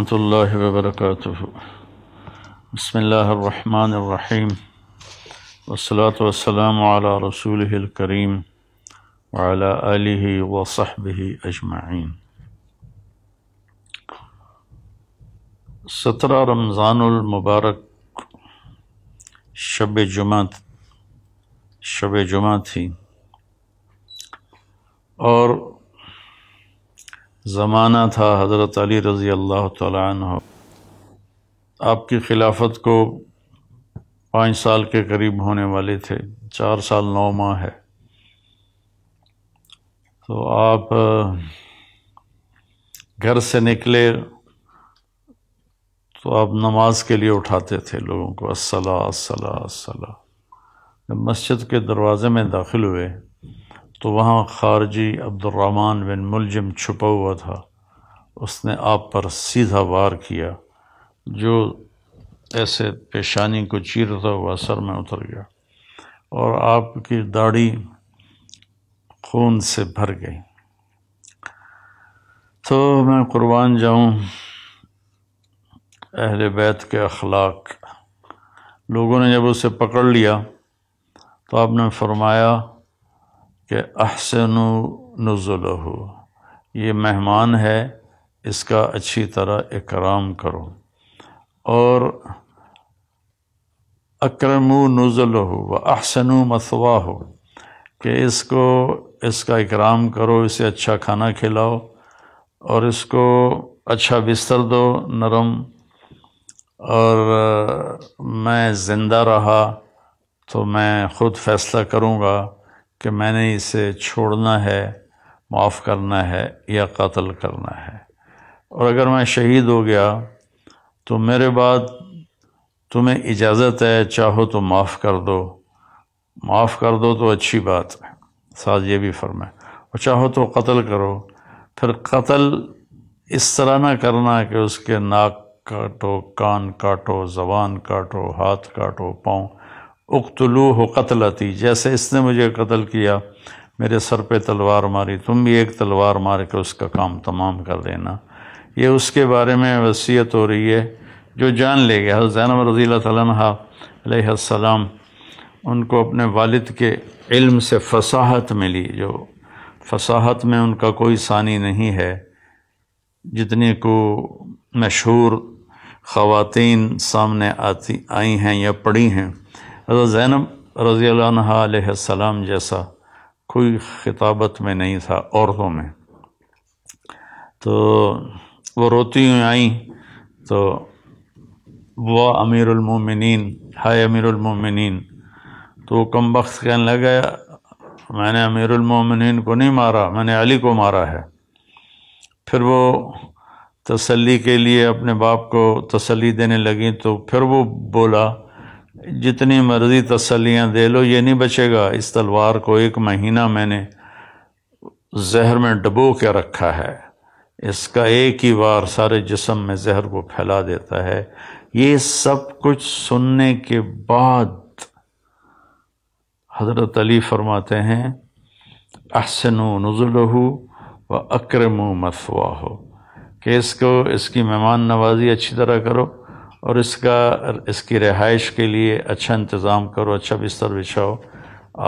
ورحمۃ اللہ وبرکاتہ۔ بسم اللہ الرحمن الرحیم، والصلاة والسلام علی رسولہ الکریم وعلی آلہ وصحبہ اجمعین۔ 17 رمضان المبارک شب جمعہ تھی، اور زمانہ تھا حضرت علی رضی اللہ تعالیٰ عنہ۔ آپ کی خلافت کو 5 سال کے قریب ہونے والے تھے، 4 سال 9 ماہ ہے۔ تو آپ گھر سے نکلے تو آپ نماز کے لیے اٹھاتے تھے لوگوں کو، الصلاۃ الصلاۃ الصلاۃ۔ جب مسجد کے دروازے میں داخل ہوئے تو وہاں خارجی عبد الرحمن بن ملجم چھپا ہوا تھا۔ اس نے آپ پر سیدھا وار کیا، جو ایسے پیشانی کو چیرتا ہوا سر میں اتر گیا، اور آپ کی داڑھی خون سے بھر گئی۔ تو میں قربان جاؤں اہل بیت کے اخلاق۔ لوگوں نے جب اسے پکڑ لیا تو آپ نے فرمایا کہ احسنوا نزلہ، یہ مہمان ہے، اس کا اچھی طرح اکرام کرو، اور اکرموا نزلہ واحسنوا مثواہ، کہ اس کا اکرام کرو، اسے اچھا کھانا کھلاؤ، اور اس کو اچھا بستر دو نرم، اور میں زندہ رہا تو میں خود فیصلہ کروں گا کہ میں نے اسے چھوڑنا ہے، معاف کرنا ہے یا قتل کرنا ہے، اور اگر میں شہید ہو گیا تو میرے بعد تمہیں اجازت ہے، چاہو تو معاف کر دو تو اچھی بات ہے، ساتھ یہ بھی فرمائے، اور چاہو تو قتل کرو۔ پھر قتل اس طرح نہ کرنا کہ اس کے ناک کاٹو، کان کاٹو، زبان کاٹو، ہاتھ کاٹو، پاؤں۔ اقتلوہ قتلتی، جیسے اس نے مجھے قتل کیا، میرے سر پہ تلوار ماری، تم بھی ایک تلوار مار کے اس کا کام تمام کر دینا۔ یہ اس کے بارے میں وصیت ہو رہی ہے جو جان لے گیا۔ حضرت زینب رضی اللہ تعالیٰ عنہ علیہ السلام، ان کو اپنے والد کے علم سے فصاحت ملی، جو فصاحت میں ان کا کوئی ثانی نہیں ہے، جتنی کو مشہور خواتین سامنے آئی ہیں یا پڑھی ہیں۔ حضرت زینب رضی اللہ عنہ علیہ السلام جیسا کوئی خطابت میں نہیں تھا عورتوں میں۔ تو وہ روتی ہوئی آئیں تو وہ امیر المومنین، ہائے امیر المومنین، تو وہ کم بخت کہنے لگا میں نے امیر المومنین کو نہیں مارا، میں نے علی کو مارا ہے۔ پھر وہ تسلی کے لیے اپنے باپ کو تسلی دینے لگیں، تو پھر وہ بولا جتنی مرضی تسلیاں دے لو، یہ نہیں بچے گا، اس تلوار کو 1 مہینہ میں نے زہر میں ڈبو کے رکھا ہے، اس کا ایک ہی وار سارے جسم میں زہر کو پھیلا دیتا ہے۔ یہ سب کچھ سننے کے بعد حضرت علی فرماتے ہیں احسنوا نزلہ واکرموا مثواہ، کہ اس کی مہمان نوازی اچھی طرح کرو، اور اس کی رہائش کے لیے اچھا انتظام کرو، اچھا بستر بچھاؤ۔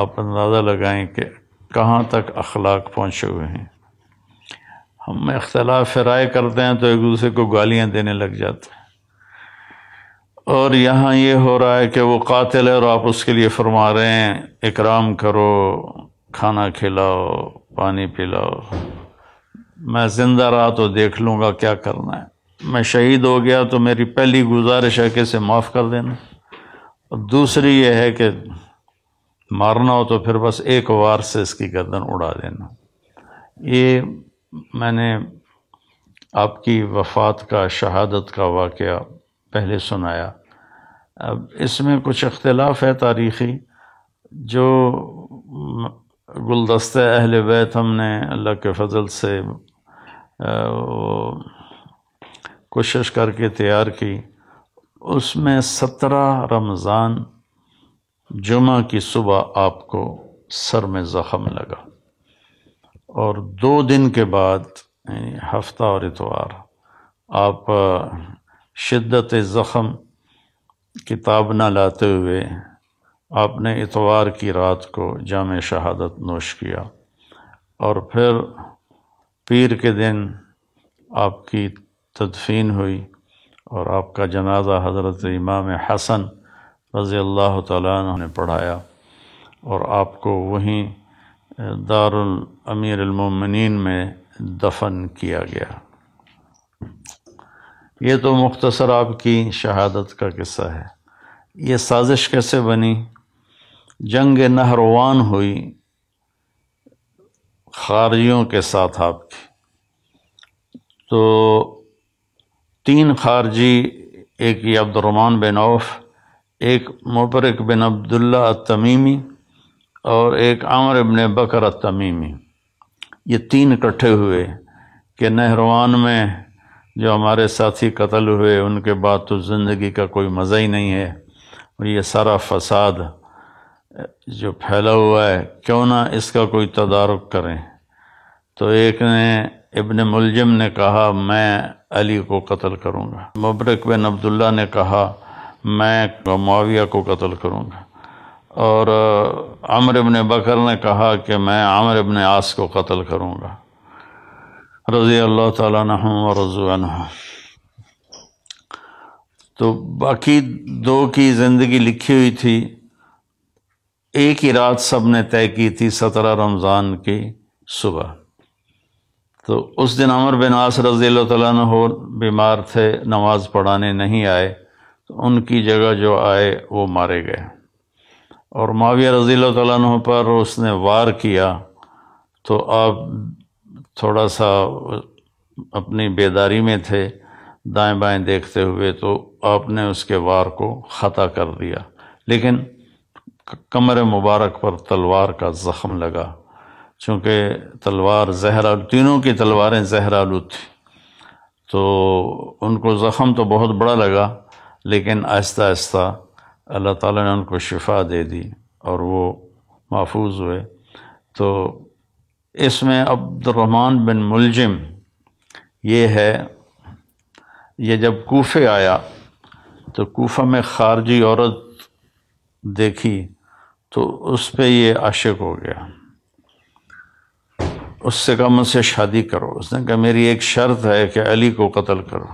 آپ اندازہ لگائیں کہ کہاں تک اخلاق پہنچے ہوئے ہیں۔ ہم اختلاف رائے کرتے ہیں تو ایک دوسرے کو گالیاں دینے لگ جاتے ہیں، اور یہاں یہ ہو رہا ہے کہ وہ قاتل ہے اور آپ اس کے لیے فرما رہے ہیں اکرام کرو، کھانا کھلاؤ، پانی پلاؤ۔ میں زندہ رہا تو دیکھ لوں گا کیا کرنا ہے، میں شہید ہو گیا تو میری پہلی گزارش ہے کہ اسے معاف کر دینا، اور دوسری یہ ہے کہ مارنا ہو تو پھر بس ایک وار سے اس کی گردن اڑا دینا۔ یہ میں نے آپ کی وفات کا، شہادت کا واقعہ پہلے سنایا۔ اب اس میں کچھ اختلاف ہے تاریخی، جو گلدستہ اہل بیت ہم نے اللہ کے فضل سے کوشش کر کے تیار کی، اس میں 17 رمضان جمعہ کی صبح آپ کو سر میں زخم لگا، اور 2 دن کے بعد یعنی ہفتہ اور اتوار آپ شدت زخم کتاب نہ لاتے ہوئے آپ نے اتوار کی رات کو جام شہادت نوش کیا، اور پھر پیر کے دن آپ کی تدفین ہوئی، اور آپ کا جنازہ حضرت امام حسن رضی اللہ تعالیٰ عنہ نے پڑھایا، اور آپ کو وہیں دار الامیر المومنین میں دفن کیا گیا۔ یہ تو مختصر آپ کی شہادت کا قصہ ہے۔ یہ سازش کیسے بنی؟ جنگ نہروان ہوئی خارجیوں کے ساتھ آپ کی، تو 3 خارجی، ایک یہ عبد الرحمن بن عوف، ایک مبرک بن عبداللہ التمیمی، اور ایک عامر بن بکر التمیمی، یہ 3 اکٹھے ہوئے کہ نہروان میں جو ہمارے ساتھی قتل ہوئے ان کے بعد تو زندگی کا کوئی مزہ ہی نہیں ہے، اور یہ سارا فساد جو پھیلا ہوا ہے کیوں نہ اس کا کوئی تدارک کریں۔ تو ایک نے ابن ملجم نے کہا میں علی کو قتل کروں گا، مبرک بن عبداللہ نے کہا میں معاویہ کو قتل کروں گا، اور عمر بن بکر نے کہا کہ میں عامر بن عاص کو قتل کروں گا، رضی اللہ تعالیٰ عنہ ورضوا عنہ۔ تو باقی 2 کی زندگی لکھی ہوئی تھی، ایک ہی رات سب نے طے کی تھی، 17 رمضان کی صبح۔ تو اس دن عمر بن عاص رضی اللہ تعالیٰ عنہ بیمار تھے، نماز پڑھانے نہیں آئے، تو ان کی جگہ جو آئے وہ مارے گئے، اور معاویہ رضی اللہ تعالیٰ عنہ پر اس نے وار کیا، تو آپ تھوڑا سا اپنی بیداری میں تھے، دائیں بائیں دیکھتے ہوئے، تو آپ نے اس کے وار کو خطا کر دیا، لیکن کمر مبارک پر تلوار کا زخم لگا، چونکہ تلوار زہر آلود، تینوں کی تلواریں زہر آلود تھیں، تو ان کو زخم تو بہت بڑا لگا، لیکن آہستہ آہستہ اللہ تعالیٰ نے ان کو شفا دے دی اور وہ محفوظ ہوئے۔ تو اس میں عبد الرحمن بن ملجم یہ ہے، یہ جب کوفے آیا تو کوفہ میں خارجی عورت دیکھی تو اس پہ یہ عاشق ہو گیا، اس سے کہا مجھ سے شادی کرو۔ اس نے کہا میری ایک شرط ہے کہ علی کو قتل کرو۔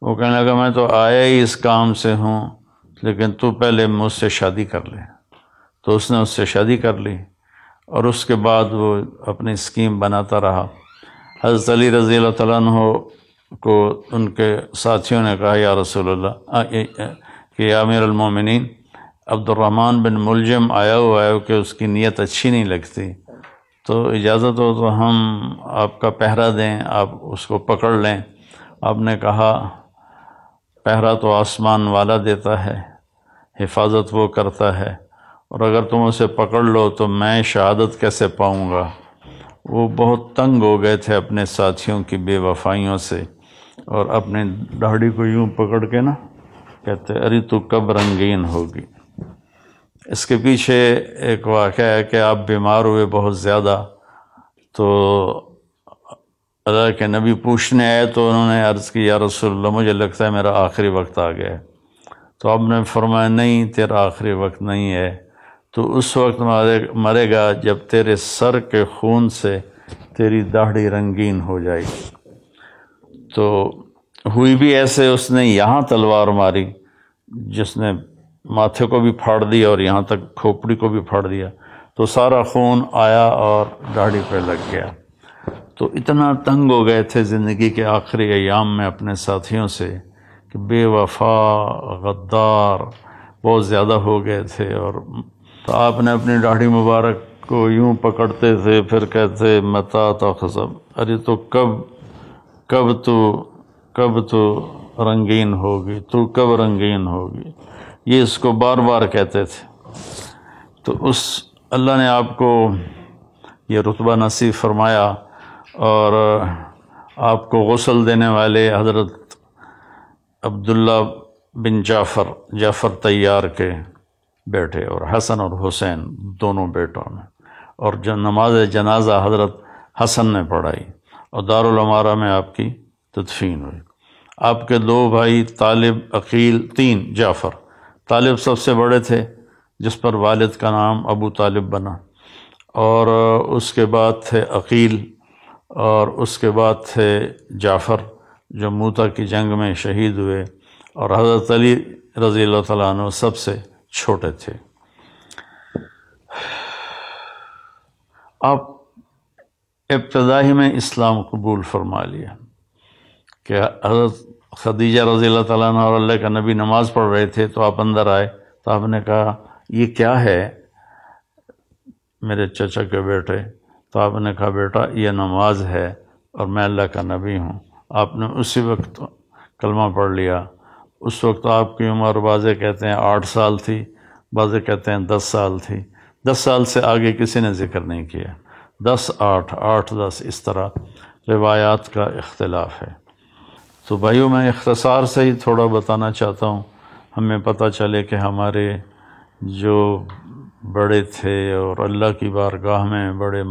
وہ کہنے لگا میں تو آیا ہی اس کام سے ہوں، لیکن تو پہلے مجھ سے شادی کر لے۔ تو اس نے اس سے شادی کر لی، اور اس کے بعد وہ اپنی اسکیم بناتا رہا۔ حضرت علی رضی اللہ تعالیٰ عنہ کو ان کے ساتھیوں نے کہا یا رسول اللہ کہ یا امیر المومنین، عبد الرحمن بن ملجم آیا ہوا ہے کہ اس کی نیت اچھی نہیں لگتی، تو اجازت ہو تو ہم آپ کا پہرا دیں، آپ اس کو پکڑ لیں۔ آپ نے کہا پہرا تو آسمان والا دیتا ہے، حفاظت وہ کرتا ہے، اور اگر تم اسے پکڑ لو تو میں شہادت کیسے پاؤں گا؟ وہ بہت تنگ ہو گئے تھے اپنے ساتھیوں کی بے وفائیوں سے، اور اپنی داڑھی کو یوں پکڑ کے نا کہتے ارے تو کب رنگین ہوگی۔ اس کے پیچھے ایک واقعہ ہے کہ آپ بیمار ہوئے بہت زیادہ، تو اللہ کے نبی پوچھنے آئے تو انہوں نے عرض کی یا رسول اللہ مجھے لگتا ہے میرا آخری وقت آ گیا ہے۔ تو آپ نے فرمایا نہیں، تیرا آخری وقت نہیں ہے، تو اس وقت مرے گا جب تیرے سر کے خون سے تیری داڑھی رنگین ہو جائے گی۔ تو ہوئی بھی ایسے، اس نے یہاں تلوار ماری جس نے ماتھے کو بھی پھاڑ دیا اور یہاں تک کھوپڑی کو بھی پھاڑ دیا، تو سارا خون آیا اور داڑھی پہ لگ گیا۔ تو اتنا تنگ ہو گئے تھے زندگی کے آخری ایام میں اپنے ساتھیوں سے کہ بے وفا غدار بہت زیادہ ہو گئے تھے، اور تو آپ نے اپنی داڑھی مبارک کو یوں پکڑتے تھے، پھر کہتے متا تخزب، ارے تو کب تو رنگین ہوگی، تو کب رنگین ہوگی، یہ اس کو بار بار کہتے تھے۔ تو اس اللہ نے آپ کو یہ رتبہ نصیب فرمایا، اور آپ کو غسل دینے والے حضرت عبداللہ بن جعفر طیار کے بیٹے، اور حسن اور حسین دونوں بیٹوں نے، اور جو نماز جنازہ حضرت حسن نے پڑھائی، اور دارالعمارہ میں آپ کی تدفین ہوئی۔ آپ کے 2 بھائی طالب، عقیل، 3 جعفر۔ طالب سب سے بڑے تھے جس پر والد کا نام ابو طالب بنا، اور اس کے بعد تھے عقیل، اور اس کے بعد تھے جعفر جو موتا کی جنگ میں شہید ہوئے، اور حضرت علی رضی اللہ تعالیٰ عنہ سب سے چھوٹے تھے۔ آپ ابتدائی میں اسلام قبول فرما لیا کہ حضرت خدیجہ رضی اللہ تعالیٰ عنہ اور اللہ کا نبی نماز پڑھ رہے تھے، تو آپ اندر آئے تو آپ نے کہا یہ کیا ہے میرے چچا کے بیٹے؟ تو آپ نے کہا بیٹا یہ نماز ہے اور میں اللہ کا نبی ہوں۔ آپ نے اسی وقت کلمہ پڑھ لیا۔ اس وقت آپ کی عمر بعضے کہتے ہیں 8 سال تھی، بعضے کہتے ہیں 10 سال تھی۔ 10 سال سے آگے کسی نے ذکر نہیں کیا، 10 8 8 10 اس طرح روایات کا اختلاف ہے۔ تو بھائیوں میں اختصار سے ہی تھوڑا بتانا چاہتا ہوں، ہمیں پتہ چلے کہ ہمارے جو بڑے تھے اور اللہ کی بارگاہ میں بڑے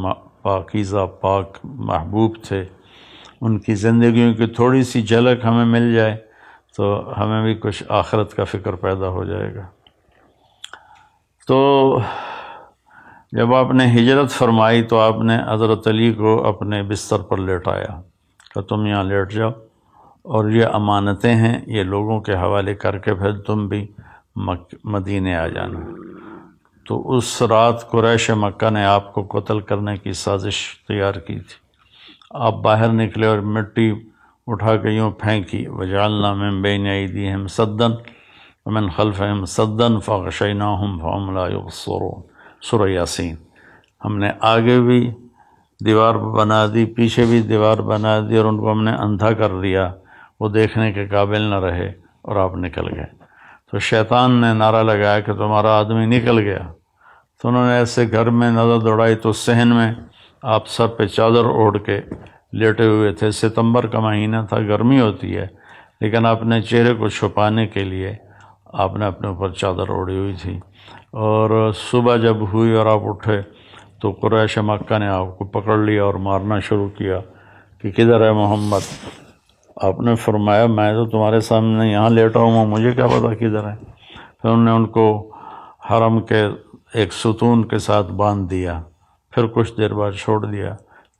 پاکیزہ پاک محبوب تھے، ان کی زندگیوں کی تھوڑی سی جھلک ہمیں مل جائے تو ہمیں بھی کچھ آخرت کا فکر پیدا ہو جائے گا۔ تو جب آپ نے ہجرت فرمائی تو آپ نے حضرت علی کو اپنے بستر پر لیٹایا کہ تم یہاں لیٹ جاؤ، اور یہ امانتیں ہیں، یہ لوگوں کے حوالے کر کے پھر تم بھی مدینے آ جانا۔ تو اس رات قریش مکہ نے آپ کو قتل کرنے کی سازش تیار کی تھی۔ آپ باہر نکلے اور مٹی اٹھا کے یوں پھینکی، وَجَعَلْنَا مِن بَيْنِ أَيْدِيهِمْ سَدًّا وَمِن خَلْفِهِمْ سَدًّا فَغَشَيْنَاهُمْ فَهُمْ لَا يُبْصِرُونَ، سورہ یاسین۔ ہم نے آگے بھی دیوار بنا دی، پیچھے بھی دیوار بنا دی، اور ان کو ہم نے اندھا کر دیا، وہ دیکھنے کے قابل نہ رہے اور آپ نکل گئے۔ تو شیطان نے نعرہ لگایا کہ تمہارا آدمی نکل گیا، تو انہوں نے ایسے گھر میں نظر دوڑائی تو صحن میں آپ سر پہ چادر اوڑھ کے لیٹے ہوئے تھے۔ ستمبر کا مہینہ تھا، گرمی ہوتی ہے، لیکن اپنے چہرے کو چھپانے کے لیے آپ نے اپنے اوپر چادر اوڑھی ہوئی تھی۔ اور صبح جب ہوئی اور آپ اٹھے تو قریش مکہ نے آپ کو پکڑ لیا اور مارنا شروع کیا کہ کدھر ہے محمد؟ آپ نے فرمایا میں تو تمہارے سامنے یہاں لیٹا ہوں، مجھے کیا پتا کدھر ہے؟ پھر انہوں نے ان کو حرم کے ایک ستون کے ساتھ باندھ دیا، پھر کچھ دیر بعد چھوڑ دیا۔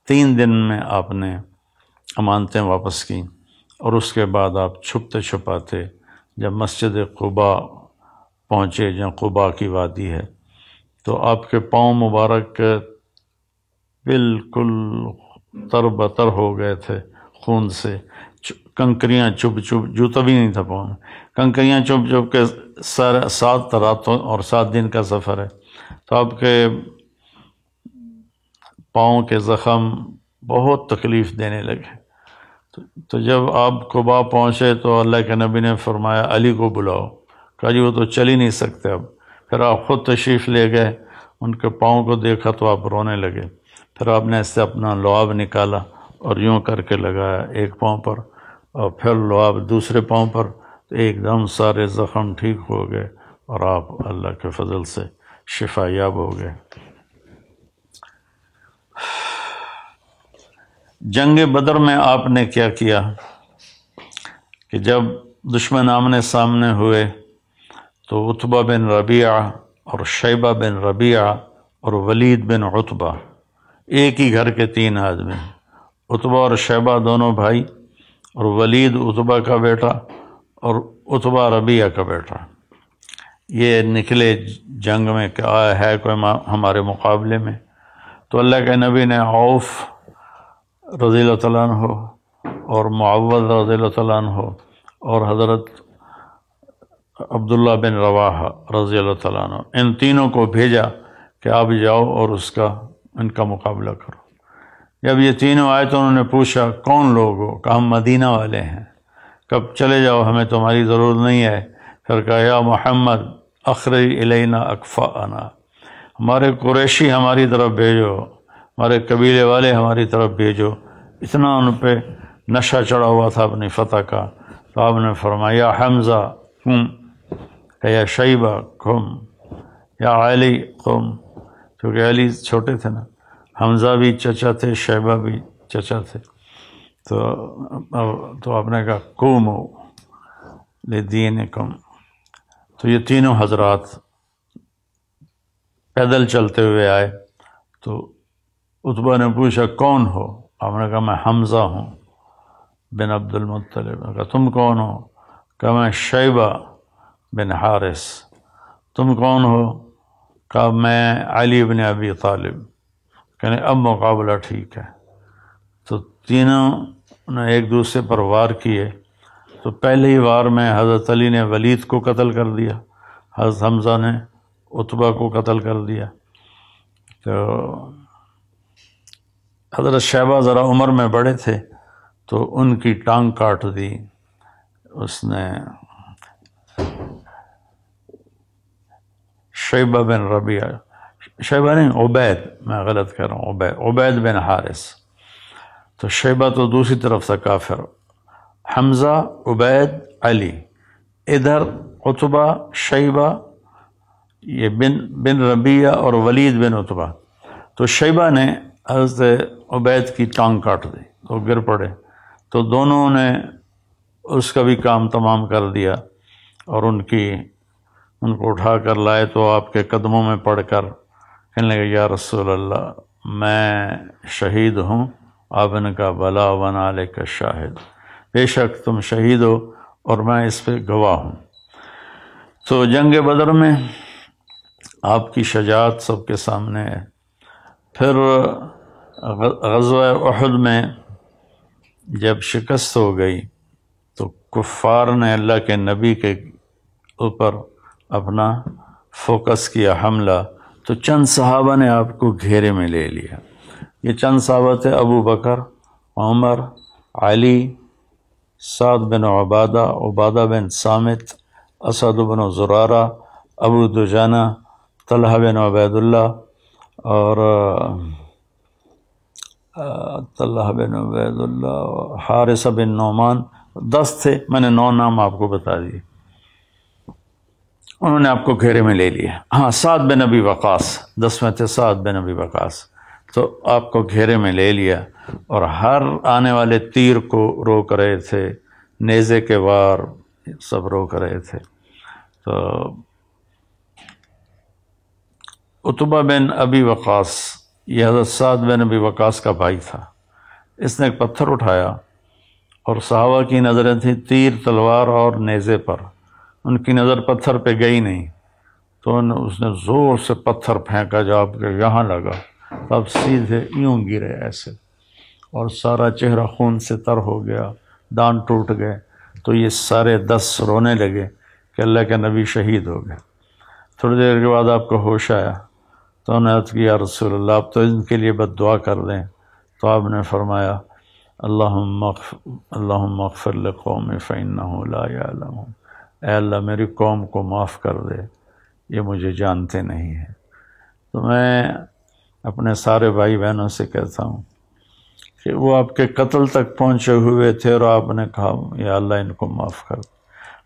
3 دن میں آپ نے امانتیں واپس کیں، اور اس کے بعد آپ چھپتے چھپاتے جب مسجد قباء پہنچے، جہاں قباء کی وادی ہے، تو آپ کے پاؤں مبارک بالکل تر بتر ہو گئے تھے خون سے، کنکریاں چپ چپ، جوتا بھی نہیں تھا پاؤں میں، کنکریاں چپ چپ کے 7 راتوں اور 7 دن کا سفر ہے۔ تو آپ کے پاؤں کے زخم بہت تکلیف دینے لگے۔ تو جب آپ قباء پہنچے تو اللہ کے نبی نے فرمایا علی کو بلاؤ، کہا جی وہ تو چل ہی نہیں سکتے اب۔ پھر آپ خود تشریف لے گئے، ان کے پاؤں کو دیکھا تو آپ رونے لگے۔ پھر آپ نے ایسے اپنا لعاب نکالا اور یوں کر کے لگایا ایک پاؤں پر، اور پھر لعاب دوسرے پاؤں پر، تو ایک دم سارے زخم ٹھیک ہو گئے اور آپ اللہ کے فضل سے شفا یاب ہو گئے۔ جنگ بدر میں آپ نے کیا کیا کہ جب دشمن آمنے سامنے ہوئے تو عتبہ بن ربیعہ اور شیبہ بن ربیعہ اور ولید بن عتبہ، ایک ہی گھر کے 3 آدمی، عتبہ اور شیبہ دونوں بھائی، اور ولید عتبہ کا بیٹا اور عتبہ ربیعہ کا بیٹا، یہ نکلے جنگ میں کہ آیا ہے کوئی ہمارے مقابلے میں۔ تو اللہ کے نبی نے عوف رضی اللہ تعالیٰ عنہ اور معوذ رضی اللہ تعالیٰ عنہ اور حضرت عبداللہ بن رواحہ رضی اللہ تعالیٰ عنہ، ان تینوں کو بھیجا کہ آپ جاؤ اور ان کا مقابلہ کرو۔ جب یہ تینوں آئے تو انہوں نے پوچھا کون لوگ ہو؟ کہا ہم مدینہ والے ہیں۔ کب چلے جاؤ، ہمیں تمہاری ضرورت نہیں ہے۔ پھر کہا یا محمد اخرج الینا اکفاءنا، ہمارے قریشی ہماری طرف بھیجو، ہمارے قبیلے والے ہماری طرف بھیجو۔ اتنا ان پہ نشہ چڑھا ہوا تھا اپنی فتح کا۔ تو آپ نے فرمایا یا حمزہ قم، کہ یا شیبہ قم، یا علی قم، کیونکہ علی چھوٹے تھے نا، حمزہ بھی چچا تھے، شیبہ بھی چچا تھے۔ تو آپ نے کہا قوموا لدینکم. تو یہ تینوں حضرات پیدل چلتے ہوئے آئے. تو عتبہ نے پوچھا کون ہو؟ آپ نے کہا میں حمزہ ہوں بن عبد المطلب. کہا تم کون ہو؟ کہا میں شیبہ بن حارث. تم کون ہو؟ کہا میں علی بن ابی طالب. کہنے اب مقابلہ ٹھیک ہے. تو تینوں نے ایک دوسرے پر وار کیے. تو پہلے ہی وار میں حضرت علی نے ولید کو قتل کر دیا، حضرت حمزہ نے عتبہ کو قتل کر دیا. تو حضرت شیبہ ذرا عمر میں بڑے تھے تو ان کی ٹانگ کاٹ دی اس نے. شیبہ بن ربیعہ، شیبہ نہیں عبید، میں غلط کر رہا ہوں، عبید بن حارث. تو شیبہ تو دوسری طرف تھا کافر. حمزہ، عبید، علی. ادھر عتبہ، شیبہ، یہ بن ربیعہ اور ولید بن عتبہ. تو شیبہ نے حضرت عبید کی ٹانگ کاٹ دی تو گر پڑے. تو دونوں نے اس کا بھی کام تمام کر دیا اور ان کو اٹھا کر لائے. تو آپ کے قدموں میں پڑھ کر کہنے لگے یا رسول اللہ میں شہید ہوں. آپ نے کہا بلا ونا علیک شاہد، بے شک تم شہید ہو اور میں اس پہ گواہ ہوں. تو جنگ بدر میں آپ کی شجاعت سب کے سامنے ہے. پھر غزوہ احد میں جب شکست ہو گئی تو کفار نے اللہ کے نبی کے اوپر اپنا فوکس کیا حملہ. تو چند صحابہ نے آپ کو گھیرے میں لے لیا. یہ چند صحابہ تھے ابو بکر، عمر، علی، سعد بن عبادہ بن صامت، اسد بن زرارہ، ابو دجانہ، طلحہ بن عبید اللہ اور حارثہ بن نعمان. 10 تھے، میں نے 9 نام آپ کو بتا دیے. انہوں نے آپ کو گھیرے میں لے لیا. ہاں سعد بن ابی وقاص 10 میں تھے، سعد بن ابی وقاص. تو آپ کو گھیرے میں لے لیا اور ہر آنے والے تیر کو روک رہے تھے، نیزے کے وار سب روک رہے تھے. تو عتبہ بن ابی وقاص یہ حضرت سعد بن ابی وقاص کا بھائی تھا. اس نے ایک پتھر اٹھایا اور صحابہ کی نظریں تھیں تیر، تلوار اور نیزے پر. ان کی نظر پتھر پہ گئی نہیں تو اس نے زور سے پتھر پھینکا جو آپ کے یہاں لگا. تب سیدھے یوں گرے ایسے اور سارا چہرہ خون سے تر ہو گیا، دانت ٹوٹ گئے. تو یہ سارے 10 رونے لگے کہ اللہ کے نبی شہید ہو گئے. تھوڑی دیر کے بعد آپ کو ہوش آیا تو انہوں نے عرض کیا یا رسول اللہ آپ تو ان کے لیے بد دعا کر دیں. تو آپ نے فرمایا اللہم اغفر لقومی فإنہ لا یعلمون، اے اللہ میری قوم کو معاف کر دے، یہ مجھے جانتے نہیں ہیں. تو میں اپنے سارے بھائی بہنوں سے کہتا ہوں کہ وہ آپ کے قتل تک پہنچے ہوئے تھے اور آپ نے کہا یا اللہ ان کو معاف کر دے.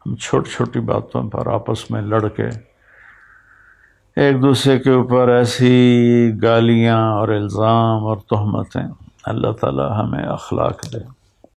ہم چھوٹی چھوٹی باتوں پر آپس میں لڑ کے ایک دوسرے کے اوپر ایسی گالیاں اور الزام اور تہمتیں، اللہ تعالی ہمیں اخلاق دے.